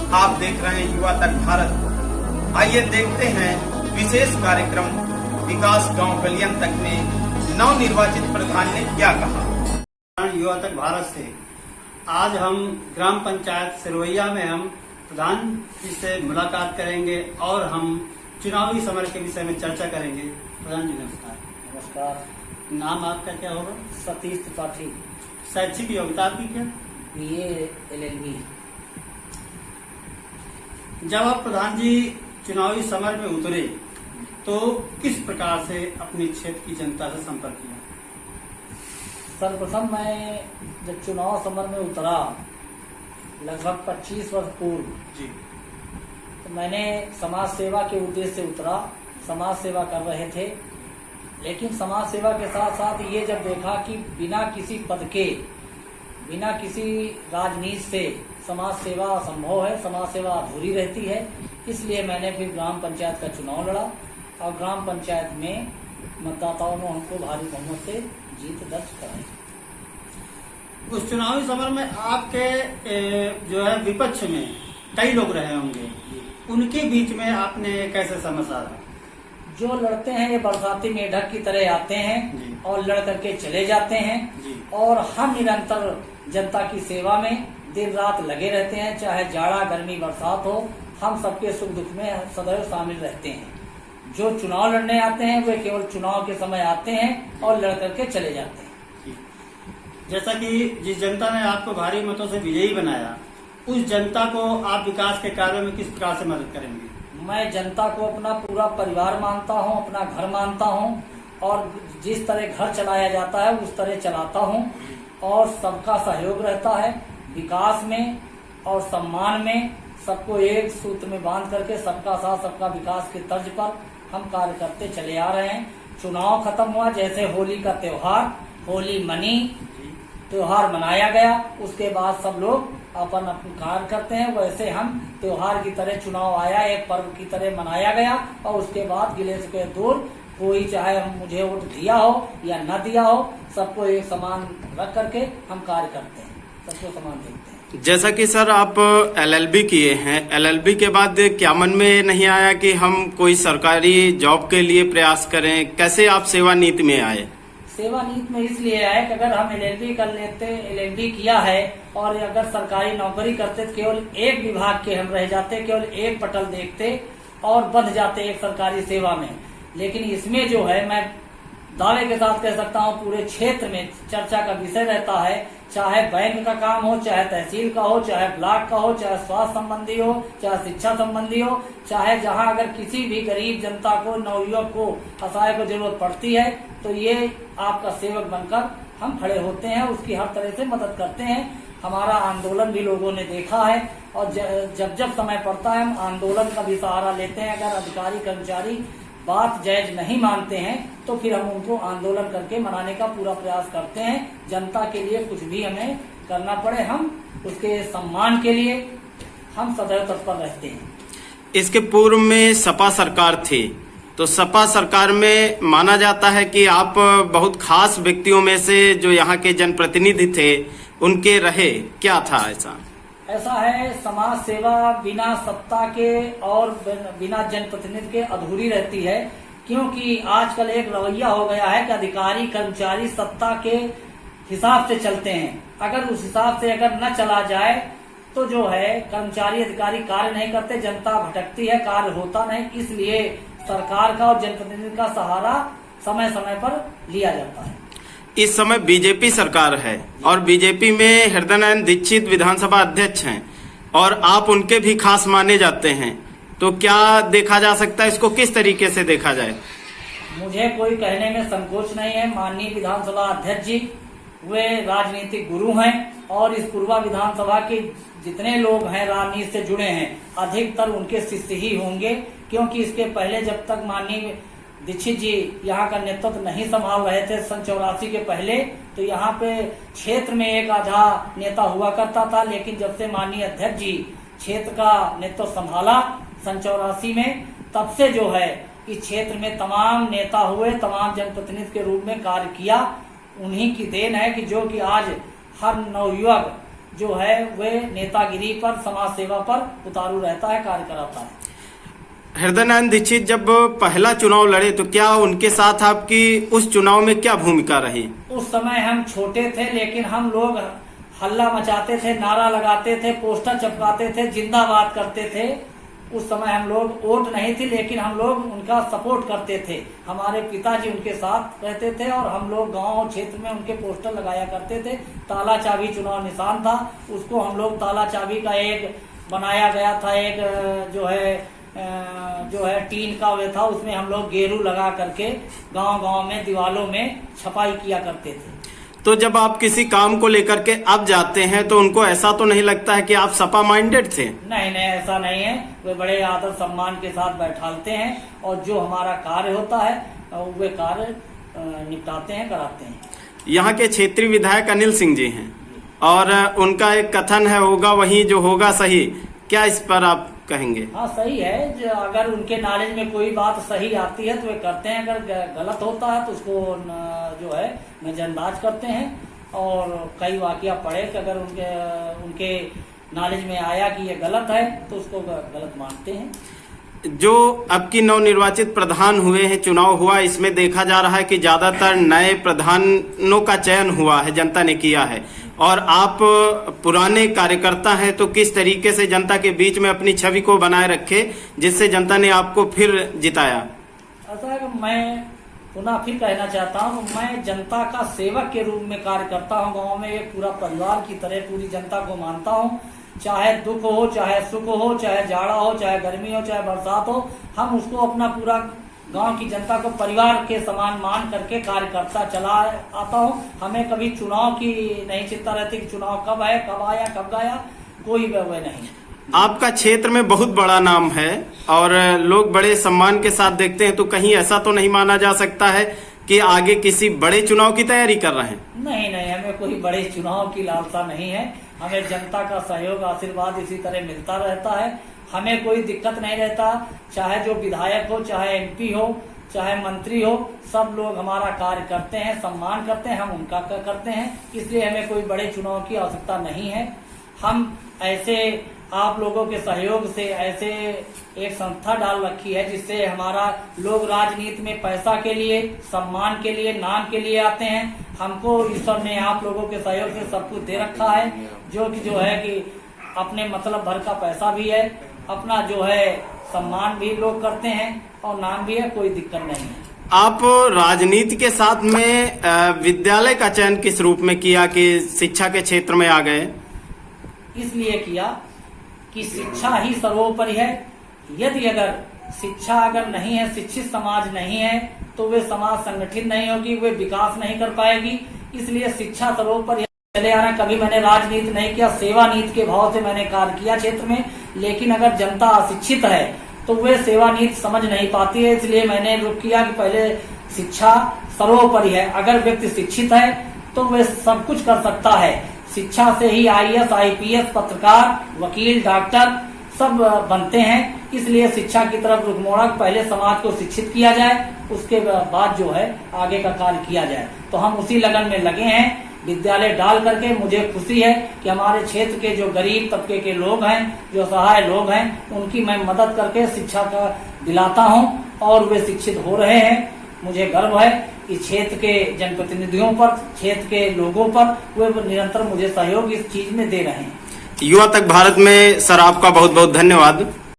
आप देख रहे हैं युवा तक भारत। आइए देखते हैं विशेष कार्यक्रम विकास गांव गलियन तक में नव निर्वाचित प्रधान ने क्या कहा। युवा तक भारत से आज हम ग्राम पंचायत सिरवैया में हम प्रधान जी से मुलाकात करेंगे और हम चुनावी समर के विषय में चर्चा करेंगे। प्रधान जी नमस्कार। नमस्कार। नाम आपका क्या होगा? सतीश त्रिपाठी। शैक्षिक योग्यता आपकी क्या? BA LLB। जब आप प्रधान जी चुनावी समर में उतरे तो किस प्रकार से अपने क्षेत्र की जनता से संपर्क किया? सर्वप्रथम मैं जब चुनाव समर में उतरा लगभग 25 वर्ष पूर्व जी तो मैंने समाज सेवा के उद्देश्य से उतरा। समाज सेवा कर रहे थे, लेकिन समाज सेवा के साथ साथ ये जब देखा कि बिना किसी पद के, बिना किसी राजनीति से समाज सेवा असंभव है, समाज सेवा अधूरी रहती है, इसलिए मैंने फिर ग्राम पंचायत का चुनाव लड़ा और ग्राम पंचायत में मतदाताओं ने हमको भारी बहुमत से जीत दर्ज कराई। उस चुनावी समर में आपके जो है विपक्ष में कई लोग रहे होंगे, उनके बीच में आपने कैसे समझ साधा? जो लड़ते हैं ये बरसाती मेढक की तरह आते हैं और लड़ करके चले जाते हैं और हम निरंतर जनता की सेवा में दिन रात लगे रहते हैं, चाहे जाड़ा गर्मी बरसात हो, हम सबके सुख दुख में सदैव शामिल रहते हैं। जो चुनाव लड़ने आते हैं वे केवल चुनाव के समय आते हैं और लड़ करके चले जाते हैं। जैसा कि जिस जनता ने आपको भारी मतों से विजयी बनाया, उस जनता को आप विकास के कार्यों में किस प्रकार से मदद करेंगे? मैं जनता को अपना पूरा परिवार मानता हूं, अपना घर मानता हूं और जिस तरह घर चलाया जाता है उस तरह चलाता हूं और सबका सहयोग रहता है विकास में और सम्मान में। सबको एक सूत्र में बांध करके सबका साथ सबका विकास के तर्ज पर हम कार्य करते चले आ रहे हैं। चुनाव खत्म हुआ, जैसे होली का त्योहार, होली मनी, त्योहार मनाया गया, उसके बाद सब लोग अपन अपने कार्य करते हैं, वैसे हम त्योहार की तरह चुनाव आया एक पर्व की तरह मनाया गया और उसके बाद गिले शिकवे दूर, कोई चाहे मुझे वोट दिया हो या न दिया हो, सबको एक समान रख करके हम कार्य करते हैं, सबको समान देखते हैं। जैसा कि सर आप LLB किए हैं, LLB के बाद क्या मन में नहीं आया कि हम कोई सरकारी जॉब के लिए प्रयास करें? कैसे आप सेवा नीति में आए? सेवा नीति में इसलिए आए कि अगर हम LLB कर लेते, LLB किया है और अगर सरकारी नौकरी करते तो केवल एक विभाग के हम रह जाते, केवल एक पटल देखते और बंध जाते एक सरकारी सेवा में। लेकिन इसमें जो है मैं दावे के साथ कह सकता हूँ पूरे क्षेत्र में चर्चा का विषय रहता है, चाहे बैंक का काम हो, चाहे तहसील का हो, चाहे ब्लॉक का हो, चाहे स्वास्थ्य संबंधी हो, चाहे शिक्षा संबंधी हो, चाहे जहाँ अगर किसी भी गरीब जनता को, नवयुवक को, असहाय को जरूरत पड़ती है तो ये आपका सेवक बनकर हम खड़े होते हैं, उसकी हर तरह से मदद करते हैं। हमारा आंदोलन भी लोगों ने देखा है और जब जब समय पड़ता है हम आंदोलन का भी सहारा लेते हैं। अगर अधिकारी कर्मचारी बात जायज नहीं मानते हैं तो फिर हम उनको आंदोलन करके मनाने का पूरा प्रयास करते हैं। जनता के लिए कुछ भी हमें करना पड़े, हम उसके सम्मान के लिए हम सदैव तत्पर रहते हैं। इसके पूर्व में सपा सरकार थी, तो सपा सरकार में माना जाता है कि आप बहुत खास व्यक्तियों में से जो यहाँ के जनप्रतिनिधि थे उनके रहे, क्या था ऐसा? ऐसा है, समाज सेवा बिना सत्ता के और बिना जनप्रतिनिधि के अधूरी रहती है, क्योंकि आजकल एक रवैया हो गया है कि अधिकारी कर्मचारी सत्ता के हिसाब से चलते हैं। अगर उस हिसाब से अगर न चला जाए तो जो है कर्मचारी अधिकारी कार्य नहीं करते, जनता भटकती है, कार्य होता नहीं। इसलिए सरकार का और जनप्रतिनिधि का सहारा समय समय पर लिया जाता है। इस समय बीजेपी सरकार है और बीजेपी में हृदय नारायण दीक्षित विधानसभा अध्यक्ष हैं और आप उनके भी खास माने जाते हैं, तो क्या देखा जा सकता है, इसको किस तरीके से देखा जाए? मुझे कोई कहने में संकोच नहीं है। माननीय विधानसभा अध्यक्ष जी वे राजनीतिक गुरु हैं और इस पूर्वा विधानसभा के जितने लोग हैं राजनीति से जुड़े हैं अधिकतर उनके शिष्य ही होंगे, क्योंकि इसके पहले जब तक माननीय दीक्षित जी यहाँ का नेतृत्व नहीं संभाल रहे थे सन 84 के पहले, तो यहाँ पे क्षेत्र में एक आधा नेता हुआ करता था। लेकिन जब से माननीय अध्यक्ष जी क्षेत्र का नेतृत्व संभाला सन 84 में, तब से जो है इस क्षेत्र में तमाम नेता हुए, तमाम जनप्रतिनिधि के रूप में कार्य किया। उन्हीं की देन है कि जो कि आज हर नवयुवक जो है वे नेतागिरी पर, समाज सेवा पर उतारू रहता है, कार्य कराता है। हृदय नारायण दीक्षित जब पहला चुनाव लड़े तो क्या उनके साथ आपकी उस चुनाव में क्या भूमिका रही? उस समय हम छोटे थे, लेकिन हम लोग हल्ला मचाते थे, नारा लगाते थे, पोस्टर चिपकाते थे, जिंदाबाद करते थे। उस समय हम लोग वोट नहीं थी, लेकिन हम लोग उनका सपोर्ट करते थे। हमारे पिताजी उनके साथ रहते थे और हम लोग गांव क्षेत्र में उनके पोस्टर लगाया करते थे। ताला चाबी चुनाव निशान था, उसको हम लोग ताला चाबी का एक बनाया गया था, एक जो है टीन का वे था, उसमें हम लोग गेरू लगा करके गांव-गांव में दीवालों में छपाई किया करते थे। तो जब आप किसी काम को लेकर के अब जाते हैं तो उनको ऐसा तो नहीं लगता है कि आप सपा माइंडेड थे? नहीं, ऐसा नहीं है। वे बड़े आदर सम्मान के साथ बैठालते हैं और जो हमारा कार्य होता है वे कार्य निपटाते हैं, कराते हैं। यहाँ के क्षेत्रीय विधायक अनिल सिंह जी हैं और उनका एक कथन है, होगा वही जो होगा सही। क्या इस पर आप कहेंगे? हाँ, सही है। जो अगर उनके नॉलेज में कोई बात सही आती है तो वे करते हैं, अगर गलत होता है तो उसको जो है नजरअंदाज करते हैं। और कई वाकया पड़े कि अगर उनके नॉलेज में आया कि ये गलत है तो उसको गलत मानते हैं। जो अब की नवनिर्वाचित प्रधान हुए हैं, चुनाव हुआ, इसमें देखा जा रहा है कि ज्यादातर नए प्रधानों का चयन हुआ है, जनता ने किया है। और आप पुराने कार्यकर्ता हैं, तो किस तरीके से जनता के बीच में अपनी छवि को बनाए रखे जिससे जनता ने आपको फिर जिताया? ऐसा है कि मैं पुनः फिर कहना चाहता हूँ, मैं जनता का सेवक के रूप में कार्य करता हूँ। गाँव में एक पूरा परिवार की तरह पूरी जनता को मानता हूँ। चाहे दुख हो, चाहे सुख हो, चाहे जाड़ा हो, चाहे गर्मी हो, चाहे बरसात हो, हम उसको अपना पूरा गांव की जनता को परिवार के समान मान करके कार्य करता चला आता हूँ। हमें कभी चुनाव की नहीं चिंता रहती कि चुनाव कब है, कब आया, कब गया, कोई वह नहीं। आपका क्षेत्र में बहुत बड़ा नाम है और लोग बड़े सम्मान के साथ देखते हैं, तो कहीं ऐसा तो नहीं माना जा सकता है कि आगे किसी बड़े चुनाव की तैयारी कर रहे हैं? नहीं, हमें कोई बड़े चुनाव की लालसा नहीं है। हमें जनता का सहयोग, आशीर्वाद इसी तरह मिलता रहता है। हमें कोई दिक्कत नहीं रहता, चाहे जो विधायक हो, चाहे एमपी हो, चाहे मंत्री हो, सब लोग हमारा कार्य करते हैं, सम्मान करते हैं, हम उनका करते हैं। इसलिए हमें कोई बड़े चुनाव की आवश्यकता नहीं है। हम ऐसे आप लोगों के सहयोग से ऐसे एक संस्था डाल रखी है जिससे हमारा लोग राजनीति में पैसा के लिए, सम्मान के लिए, नाम के लिए आते हैं। हमको ईश्वर ने आप लोगों के सहयोग से सब कुछ दे रखा है, जो है कि अपने मतलब भर का पैसा भी है, अपना जो है सम्मान भी लोग करते हैं और नाम भी है, कोई दिक्कत नहीं है। आप राजनीति के साथ में विद्यालय का चयन किस रूप में किया कि शिक्षा के क्षेत्र में आ गए? इसलिए किया कि शिक्षा ही सर्वोपरि है। यदि अगर शिक्षा अगर नहीं है, शिक्षित समाज नहीं है, तो वे समाज संगठित नहीं होगी, वे विकास नहीं कर पाएगी। इसलिए शिक्षा सर्वोपरि चले आ रहा। कभी मैंने राजनीति नहीं किया, सेवा नीति के भाव से मैंने कार्य किया क्षेत्र में। लेकिन अगर जनता अशिक्षित है तो वे सेवा नीति समझ नहीं पाती है। इसलिए मैंने रुख किया कि पहले शिक्षा सर्वोपरि है। अगर व्यक्ति शिक्षित है तो वे सब कुछ कर सकता है। शिक्षा से ही IAS, IPS, पत्रकार, वकील, डॉक्टर सब बनते हैं। इसलिए शिक्षा की तरफ रुख मोड़ा, पहले समाज को शिक्षित किया जाए, उसके बाद जो है आगे का कार्य किया जाए। तो हम उसी लगन में लगे हैं। विद्यालय डाल करके मुझे खुशी है कि हमारे क्षेत्र के जो गरीब तबके के लोग हैं, जो असहाय लोग हैं, उनकी मैं मदद करके शिक्षा का दिलाता हूं और वे शिक्षित हो रहे हैं। मुझे गर्व है इस क्षेत्र के जनप्रतिनिधियों पर, क्षेत्र के लोगों पर, वे निरंतर मुझे सहयोग इस चीज में दे रहे हैं। युवा तक भारत में सर आपका बहुत बहुत धन्यवाद।